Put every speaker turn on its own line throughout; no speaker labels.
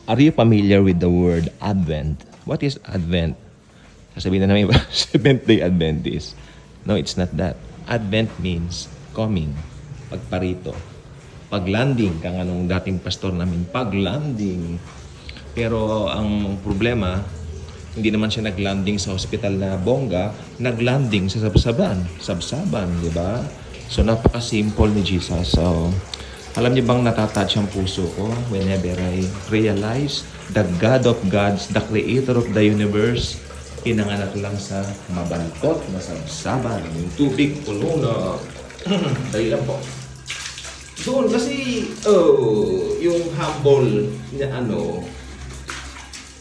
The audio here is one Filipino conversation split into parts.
Are you familiar with the word Advent? What is Advent? Sasabihin na namin iba, Seventh-day Adventist. No, it's not that. Advent means coming, pagparito, paglanding, kang anong dating pastor namin, paglanding. Pero ang problema, hindi naman siya naglanding sa hospital na bongga, naglanding sa sabsaban, di ba? So, napaka-simple ni Jesus. So, alam niyo bang natatouch ang puso ko whenever I realize the God of gods, the creator of the universe, pinanganak lang sa mabaltot na sabsaban, yung tubig puno na dali lang po. Doon kasi, yung humble na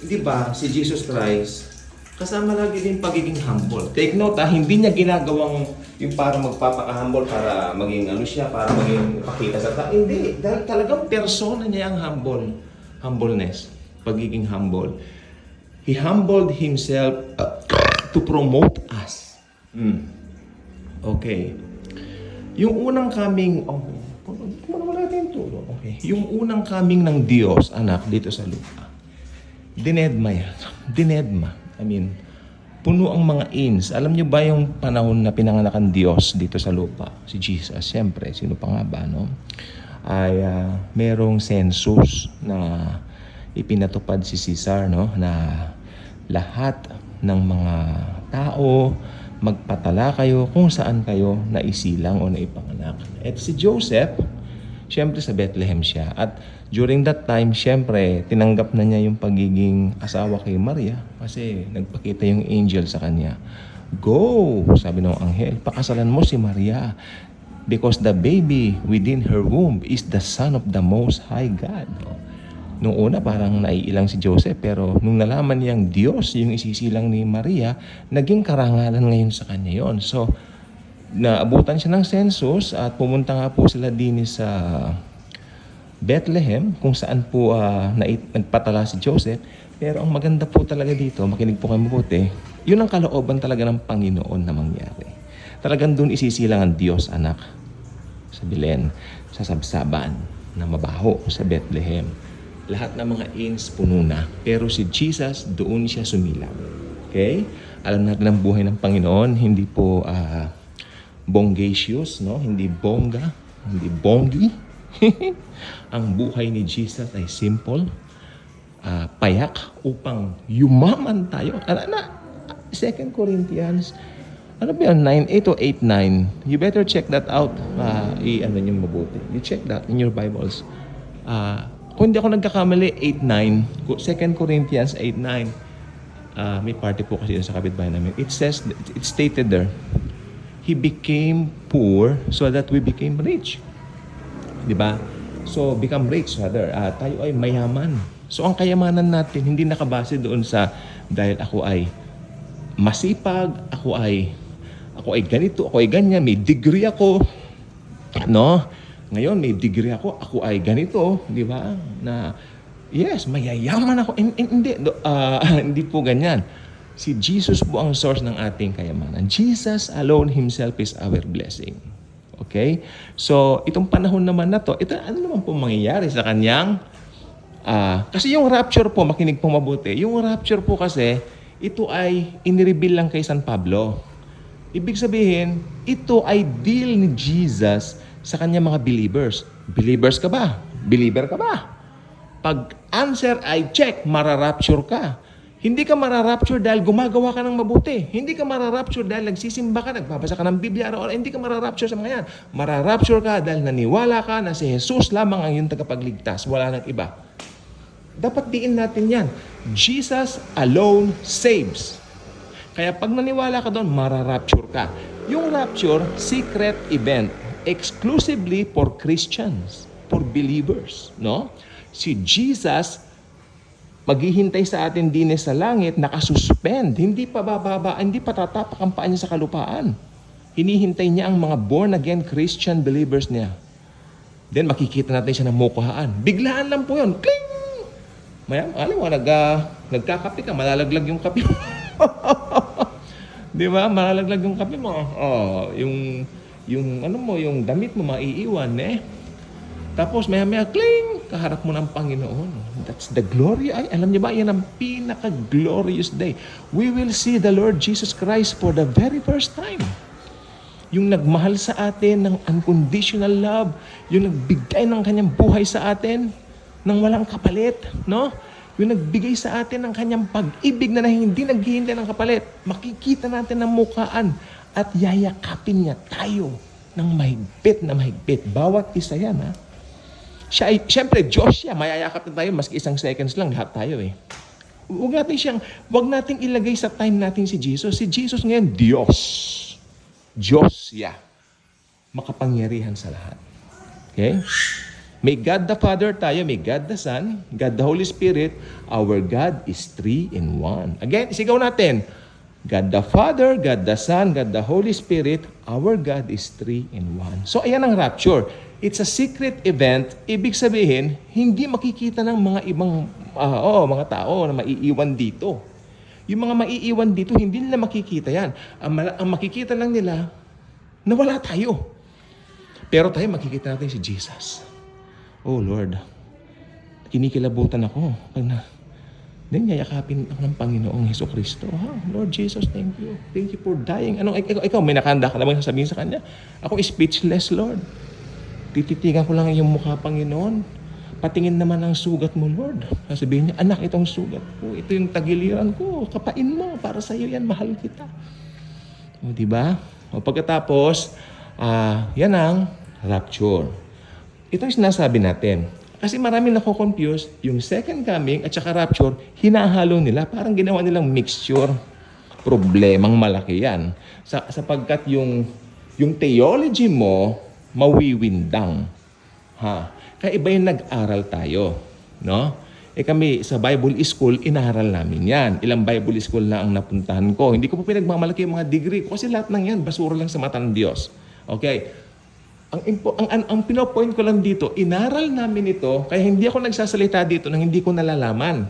di ba, si Jesus Christ, kasama lagi din pagiging humble. Take note hindi niya ginagawang yung para magpapaka-humble, para maging siya, para maging pakita sa tao. Hindi, dahil talagang persona niya ang humbleness, pagiging humble. He humbled himself to promote us. Okay. Yung unang coming, okay. Yung unang coming ng Diyos, anak, dito sa lupa. Dinedma. Puno ang mga ins. Alam niyo ba yung panahon na pinanganak ang Diyos dito sa lupa? Si Jesus, siyempre. Sino pa nga ba, no? Ay merong census na ipinatupad si Caesar, no? Na lahat ng mga tao, magpatala kayo kung saan kayo naisilang o naipanganak. At si Joseph, siyempre sa Bethlehem siya. At during that time, siyempre, tinanggap na niya yung pagiging asawa kay Maria kasi nagpakita yung angel sa kanya. Go, sabi ng anghel, pakasalan mo si Maria because the baby within her womb is the son of the Most High God. Nung una, parang naiilang si Joseph, pero nung nalaman niyang Diyos yung isisilang ni Maria, naging karangalan ngayon sa kanya yon. So, naabutan siya ng census at pumunta nga po sila din sa Bethlehem, kung saan po nagpatala si Joseph. Pero ang maganda po talaga dito, makinig po kayo mabuti, yun ang kalooban talaga ng Panginoon na mangyari. Talagang doon isisilang ang Diyos, anak, sa Belen, sa sabsaban na mabaho sa Bethlehem. Lahat ng mga ins puno na. Pero si Jesus, doon siya sumilang. Okay? Alam natin ang buhay ng Panginoon, hindi po bongacious, no? Hindi bongga, hindi bonggi. Ang buhay ni Jesus ay simple, payak upang yumaman tayo. 2 Corinthians, ano ba yan? 9:8 o 8:9? You better check that out. Niyo mabuti. You check that in your Bibles. Kung hindi ako nagkakamali, 8:9. 2 Corinthians 8:9. May party po kasi sa kapitbahay namin. It says, it's stated there, He became poor so that we became rich. Diba? So, become rich, rather. Tayo ay mayaman. So, ang kayamanan natin, hindi nakabase doon sa, dahil ako ay masipag, ako ay ganito, ako ay ganyan, may degree ako. No? Ngayon, may degree ako ay ganito. Di ba? Na, yes, mayayaman ako. Hindi, hindi po ganyan. Si Jesus po ang source ng ating kayamanan. Jesus alone himself is our blessing. Okay? So, itong panahon naman na to, ito ano naman po mangyayari sa kanyang kasi yung rapture po, makinig po mabuti. Yung rapture po kasi, ito ay inireveal lang kay San Pablo. Ibig sabihin, ito ay deal ni Jesus sa kanyang mga believers. Believers ka ba? Believer ka ba? Pag answer ay check, mararapture ka. Hindi ka mararapture dahil gumagawa ka ng mabuti. Hindi ka mararapture dahil nagsisimba ka, nagbabasa ka ng Biblia, o hindi ka mararapture sa mga yan. Mararapture ka dahil naniwala ka na si Jesus lamang ang iyong tagapagligtas. Wala nang iba. Dapat diin natin yan. Jesus alone saves. Kaya pag naniwala ka doon, mararapture ka. Yung rapture, secret event, exclusively for Christians, for believers. No? Si Jesus maghihintay sa atin din sa langit, nakasuspend, hindi pa bababa, hindi pa tatapak ang paa niya sa kalupaan. Hinihintay niya ang mga born-again Christian believers niya. Then makikita natin siya ng mukhaan. Biglaan lang po yun. Kling! Alam mo, nagkakape ka, malalaglag yung kape mo. Di ba? Malalaglag yung kape mo. Yung damit mo maiiwan, eh. Tapos maya-maya, cling, kaharap mo ng Panginoon. That's the glory. Ay, alam niyo ba, yan ang pinaka-glorious day. We will see the Lord Jesus Christ for the very first time. Yung nagmahal sa atin ng unconditional love, yung nagbigay ng kanyang buhay sa atin ng walang kapalit, no? Yung nagbigay sa atin ng kanyang pag-ibig na hindi naghihintay ng kapalit. Makikita natin ang mukhaan at yayakapin niya tayo ng mahigpit na mahigpit. Bawat isa yan, ha? Siya ay, siyempre, Diyos siya. Mayayakap na tayo, maski isang seconds lang, lahat tayo eh. Huwag nating ilagay sa time natin si Jesus. Si Jesus ngayon, Diyos. Diyos siya. Makapangyarihan sa lahat. Okay? May God the Father tayo, may God the Son, God the Holy Spirit. Our God is 3 in 1. Again, isigaw natin. God the Father, God the Son, God the Holy Spirit. Our God is 3 in 1. So, ayan ang rapture. It's a secret event. Ibig sabihin, hindi makikita ng mga ibang mga tao na maiiwan dito. Yung mga maiiwan dito, hindi nila makikita yan. Ang makikita lang nila, na wala tayo. Pero tayo, makikita natin si Jesus. Oh Lord, kinikilabutan ako. Then yayakapin ako ng Panginoong Hesukristo. Lord Jesus, thank you. Thank you for dying. Ikaw, may nakahanda ka na bang sasabihin sa Kanya? Ako speechless, Lord. Tititigan ko lang yung mukha, Panginoon. Patingin naman ang sugat mo, Lord. Sasabihin niya, anak, itong sugat ko. Ito yung tagiliran ko. Kapain mo. Para sa iyo yan, mahal kita. O, diba? O, pagkatapos, yan ang rapture. Ito yung sinasabi natin. Kasi marami nako-confuse, yung second coming at saka rapture, hinahalo nila. Parang ginawa nilang mixture. Problemang malaki yan. Sapagkat yung theology mo, mawiwindang. Kaya iba yung nag-aral tayo. No? Kami sa Bible School, inaral namin yan. Ilang Bible School na ang napuntahan ko. Hindi ko po pinagmamalaki yung mga degree ko kasi lahat ng yan, basura lang sa mata ng Diyos. Okay? Ang pinopoint ko lang dito, inaral namin ito, kaya hindi ako nagsasalita dito nang hindi ko nalalaman.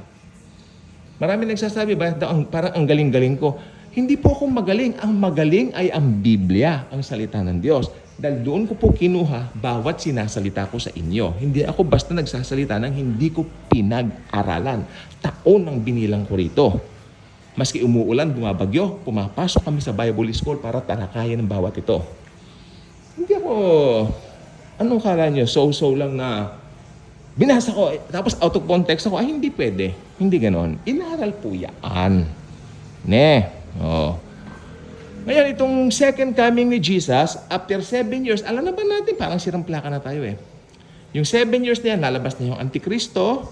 Marami nagsasabi ba, parang ang galing-galing ko. Hindi po ako magaling. Ang magaling ay ang Biblia, ang salita ng Diyos. Dahil doon ko po kinuha bawat sinasalita ko sa inyo. Hindi ako basta nagsasalita nang hindi ko pinag-aralan. Taon ang binilang ko rito. Maski umuulan, bumabagyo, pumapasok kami sa Bible School para talakayan ng bawat ito. Hindi ako, anong kala nyo, so-so lang na binasa ko, tapos out of context ako, hindi pwede. Hindi ganon. Inaral po yan. Ngayon, itong second coming ni Jesus, after 7 years, alam na ba natin, parang sirang plaka na tayo eh. Yung 7 years na yan, lalabas na yung Antikristo.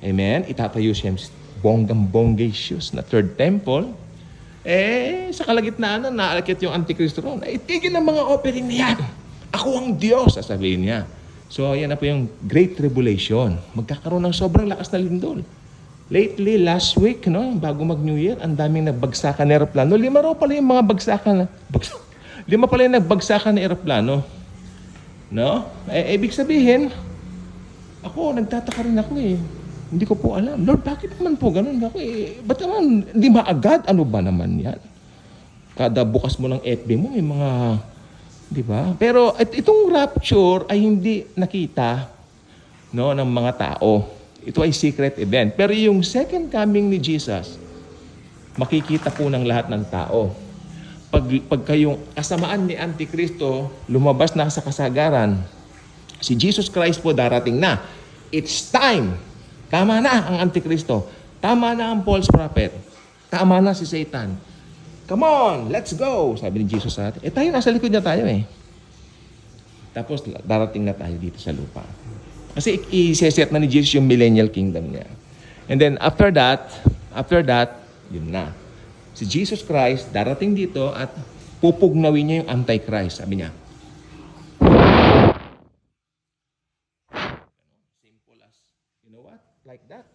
Amen? Itatayo siya bonggang-bongacious na third temple. Sa kalagitnaan na naalakit yung Antikristo ron. Itigil ang mga offering na yan. Ako ang Diyos, sasabihin niya. So, yan na po yung Great Tribulation. Magkakaroon ng sobrang lakas na lindol. Lately, last week, bago mag-New Year, ang daming nagbagsakan na aeroplano. 5 raw pala yung mga bagsakan na... 5 pala yung nagbagsakan na aeroplano. No? Ibig sabihin, nagtataka rin ako eh. Hindi ko po alam. Lord, bakit naman po ganun? Ako ba't naman, hindi maagad? Ano ba naman yan? Kada bukas mo ng FB mo, may mga... Di ba? Pero itong rapture ay hindi nakita ng mga tao. Ito ay secret event. Pero yung second coming ni Jesus, makikita po ng lahat ng tao. Pag kayong kasamaan ni Antikristo, lumabas na sa kasagaran, si Jesus Christ po darating na. It's time. Tama na ang Antikristo. Tama na ang false prophet. Tama na si Satan. Come on, let's go, sabi ni Jesus sa atin. Tayo nasa likod niya tayo eh. Tapos darating na tayo dito sa lupa. Kasi i-set na ni Jesus yung millennial kingdom niya. And then after that, yun na. Si Jesus Christ darating dito at pupugnawin niya yung Antichrist, sabi niya. Simple as, you know what? Like that.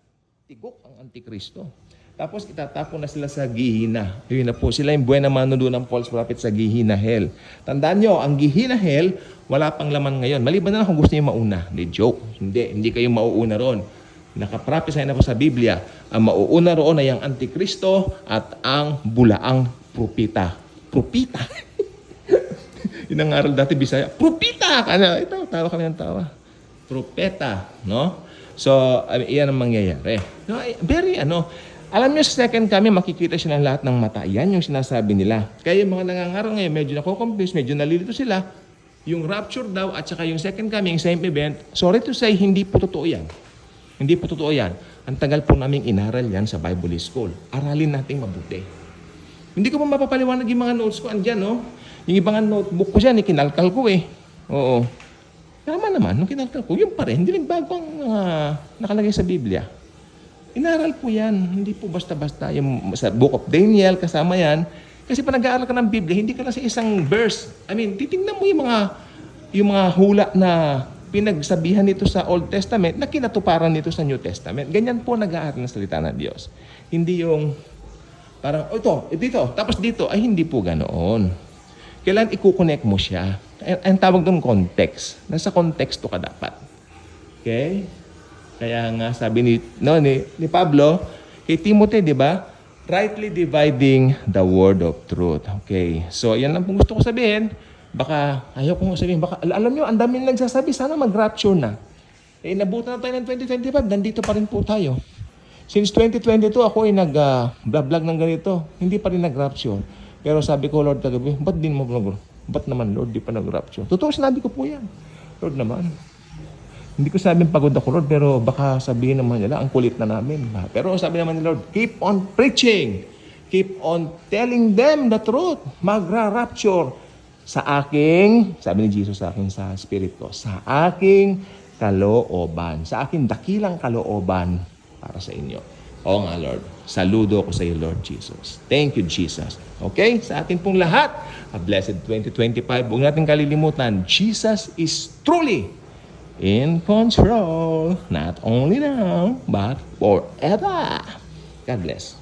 Tigok ang Antikristo. Tapos itatapon na sila sa Gihina. Yun na po, sila yung buena mano doon ng false prophet sa Gihina Hell. Tandaan nyo, ang Gihina Hell, wala pang laman ngayon. Maliban na lang kung gusto niyo mauna. Hindi, joke. Hindi kayo mauuna roon. Nakaprophesy na po sa Biblia, ang mauuna roon ay ang Antikristo at ang bulaang propita. Propita? Yun ang aral dati, Bisaya. Propita! Ito, tawa kami ng tawa. propeta, no? So, iyan ang mangyayari. No, very, alam niyo sa second coming, makikita siya ng lahat ng mata. Yan yung sinasabi nila. Kaya yung mga nangangarang ngayon, medyo nako-confuse, medyo nalilito sila. Yung rapture daw at saka yung second coming, same event, sorry to say, hindi po totoo yan. Hindi po totoo yan. Ang tagal po naming inaral yan sa Bible School. Aralin nating mabuti. Hindi ko pa mapapaliwanag yung mga notes ko. Andyan, no? Yung ibang notebook ko dyan, ikinalkal ko eh. Oo. Tama naman, nung kinalkal ko, yun pa rin. Hindi rin bago ang nakalagay sa Biblia. Inaral po yan. Hindi po basta-basta. Yung sa Book of Daniel, kasama yan. Kasi pa nag-aaral ka ng Biblia, hindi ka lang sa isang verse. Titingnan mo yung mga hula na pinagsabihan nito sa Old Testament na kinatuparan nito sa New Testament. Ganyan po nag-aaral ng salita ng Diyos. Hindi yung parang, dito, tapos dito, ay hindi po ganoon. Kailan i-connect mo siya? Ang tawag doon context. Nasa konteksto ka dapat. Okay? Kaya nga sabi ni Pablo, kay Timothy, di ba? Rightly dividing the word of truth. Okay. So, yan lang po gusto ko sabihin. Baka, ayaw kong sabihin, alam nyo, ang dami nagsasabi, sana mag-rapture na. Nabutan na tayo ng 2025, nandito pa rin po tayo. Since 2022, ako ay nag-vlog ng ganito. Hindi pa rin nag-rapture. Pero sabi ko, Lord, kagabi, ba't naman, Lord, di pa nag-rapture? Totoo, sinabi ko po yan. Lord naman. Hindi ko sabing pagod ako, Lord, pero baka sabihin naman nila, ang kulit na namin. Pero sabi naman ni Lord, keep on preaching. Keep on telling them the truth. Magra-rapture. Sa aking, sabi ni Jesus sa akin sa spirit ko, sa aking kalooban. Sa aking dakilang kalooban para sa inyo. Oo nga, Lord. Saludo ko sa iyo, Lord Jesus. Thank you, Jesus. Okay? Sa atin pong lahat, a blessed 2025. Huwag natin kalilimutan, Jesus is truly in control. Not only now, but forever. God bless.